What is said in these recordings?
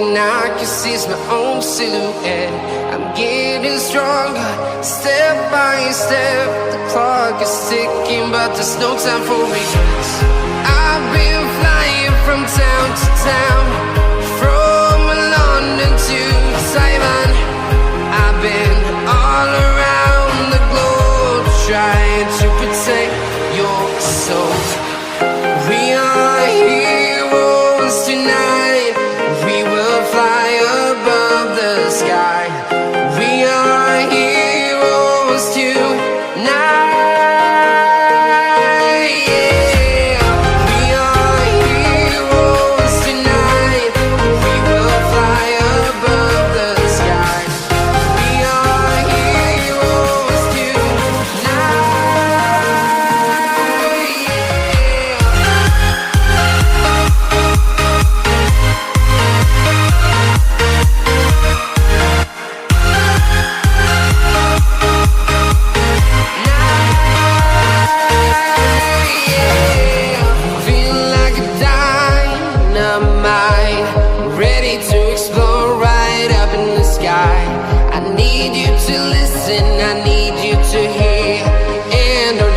thing I can see is my own silhouette. I'm getting stronger, step by step. The clock is ticking, but there's no time for regrets. I've been flying from town to town, from London to Taiwan. I've been all around the globe, trying to protect your soul. We are heroes tonight. We will fly above the sky. We are heroes tonight. Yeah. We are heroes tonight. We will fly above the sky. We are heroes tonight.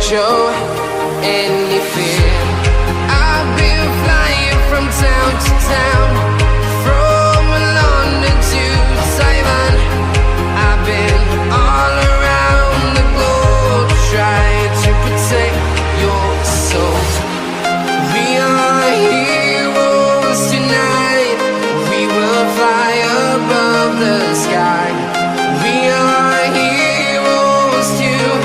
Show any fear. I've been flying from town to town, from London to Taiwan. I've been all around the globe, trying to protect your soul. We are heroes tonight. We will fly above the sky. We are heroes tonight.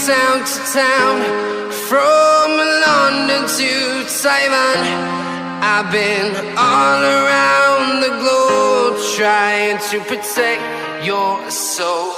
Town to town, from London to Taiwan. I've been all around the globe, trying to protect your soul.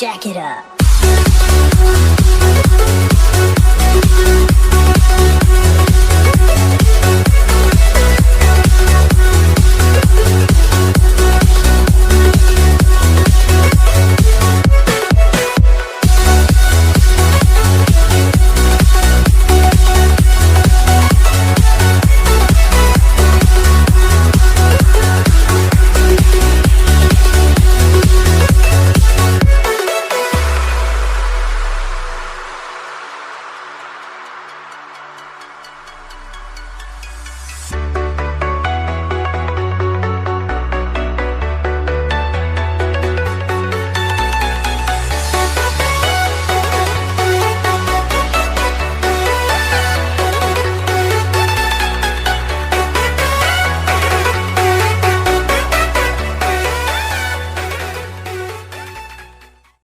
jack it up.